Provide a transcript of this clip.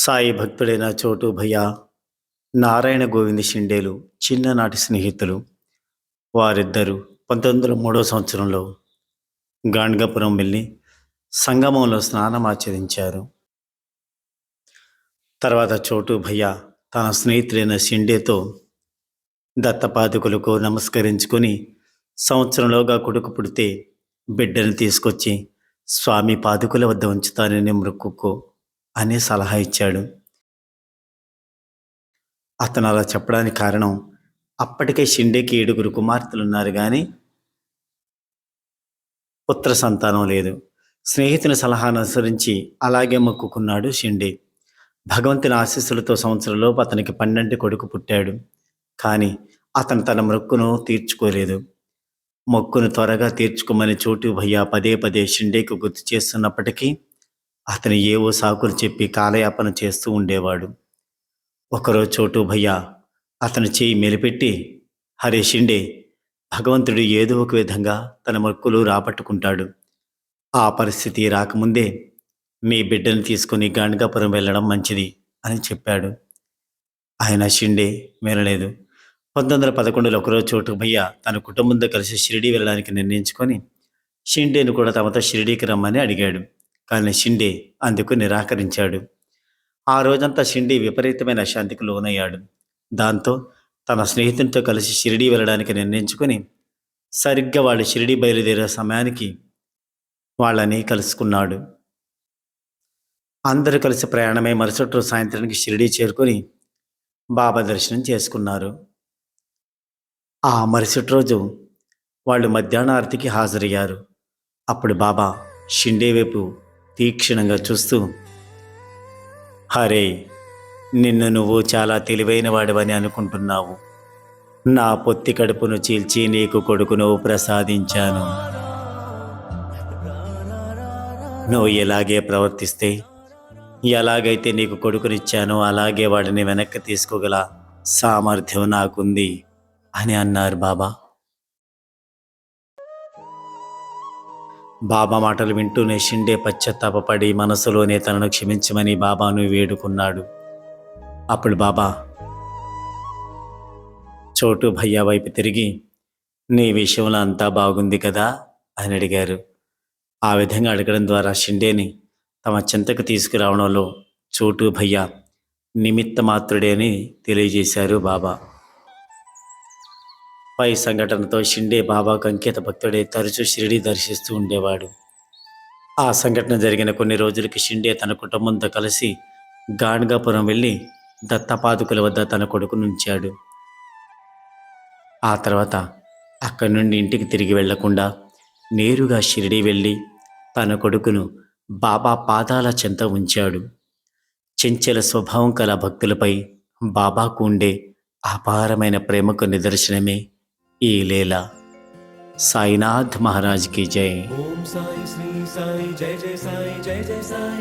సాయి భక్తుడైన చోటు భయ్య, నారాయణ గోవింద్ షిండేలు చిన్ననాటి స్నేహితులు. వారిద్దరూ 1903 సంవత్సరంలో గాణ్గాపురం వెళ్ళి సంగమంలో స్నానమాచరించారు. తర్వాత చోటు భయ్య తన స్నేహితుడైన షిండేతో దత్తపాదుకులకు నమస్కరించుకొని సంవత్సరంలోగా కొడుకు పుడితే బిడ్డను తీసుకొచ్చి స్వామి పాదుకుల వద్ద ఉంచుతానని మొక్కుకో అని సలహా ఇచ్చాడు. అతను అలా చెప్పడానికి కారణం, అప్పటికే షిండేకి 7 కుమార్తెలున్నారు కానీ పుత్ర సంతానం లేదు. స్నేహితుని సలహాను అనుసరించి అలాగే మొక్కుకున్నాడు షిండే. భగవంతుని ఆశీస్సులతో సంవత్సరంలోపు అతనికి 12 కొడుకు పుట్టాడు. కానీ అతను తన మొక్కును తీర్చుకోలేదు. మొక్కును త్వరగా తీర్చుకోమని చోటు భయ్య పదే పదే షిండేకు గుర్తు చేస్తున్నప్పటికీ అతను ఏవో సాకులు చెప్పి కాలయాపన చేస్తూ ఉండేవాడు. ఒకరోజు చోటు భయ్య అతను చేయి మెలిపెట్టి, హరే షిండే, భగవంతుడు ఏదో ఒక విధంగా తన మొక్కులు రాబట్టుకుంటాడు. ఆ పరిస్థితి రాకముందే మీ బిడ్డను తీసుకుని గాణ్గాపురం వెళ్ళడం మంచిది అని చెప్పాడు. ఆయన షిండే వినలేదు. 1911లో ఒకరోజు చోటు భయ్య తన కుటుంబంతో కలిసి షిరిడీ వెళ్ళడానికి నిర్ణయించుకొని షిండేను కూడా తమతో షిరిడీకి రమ్మని అడిగాడు. కానీ షిండే అందుకు నిరాకరించాడు. ఆ రోజంతా షిండే విపరీతమైన అశాంతికి లోనయ్యాడు. దాంతో తన స్నేహితునితో కలిసి షిరిడీ వెళ్ళడానికి నిర్ణయించుకొని సరిగ్గా వాళ్ళు షిరిడీ బయలుదేరే సమయానికి వాళ్ళని కలుసుకున్నాడు. అందరూ కలిసి ప్రయాణమై మరుసటి రోజు సాయంత్రానికి షిరిడీ చేరుకొని బాబా దర్శనం చేసుకున్నారు. ఆ మరుసటి రోజు వాళ్ళు మధ్యాహ్న ఆరతికి హాజరయ్యారు. అప్పుడు బాబా షిండే వైపు తీక్షణంగా చూస్తూ, హరే, నిన్ను నువ్వు చాలా తెలివైన వాడివని అనుకుంటున్నావు. నా పొత్తి కడుపును చీల్చి నీకు కొడుకును ప్రసాదించాను. నువ్వు ఎలాగే ప్రవర్తిస్తే, ఎలాగైతే నీకు కొడుకునిచ్చానో అలాగే వాడిని వెనక్కి తీసుకోగల సామర్థ్యం నాకుంది అని అన్నారు బాబా. బాబా మాటలు వింటూనే షిండే పశ్చాత్తాపపడి మనసులోనే తనను క్షమించమని బాబాను వేడుకున్నాడు. అప్పుడు బాబా చోటు భయ్య వైపు తిరిగి, నీ విషయంలో అంతా బాగుంది కదా అని అడిగారు. ఆ విధంగా అడగడం ద్వారా షిండేని తమ చింతకు తీసుకురావడంలో చోటు భయ్య నిమిత్త మాత్రుడే అని తెలియజేశారు బాబా. పై సంఘటనతో షిండే బాబాకు అంకిత భక్తుడే తరచూ షిరిడీ దర్శిస్తూ ఉండేవాడు. ఆ సంఘటన జరిగిన కొన్ని రోజులకి షిండే తన కుటుంబంతో కలిసి గాణ్గాపురం వెళ్ళి దత్తపాదుకుల వద్ద తన కొడుకును ఉంచాడు. ఆ తర్వాత అక్కడి నుండి ఇంటికి తిరిగి వెళ్లకుండా నేరుగా షిరిడీ వెళ్ళి తన కొడుకును బాబా పాదాల చెంత ఉంచాడు. చెంచల స్వభావం కల భక్తులపై బాబాకు ఉండే అపారమైన ప్రేమకు నిదర్శనమే ఈ లీల. సాయినాథ్ మహారాజ్ की जय. ओम साई श्री साई जय जय साई जय जय साई.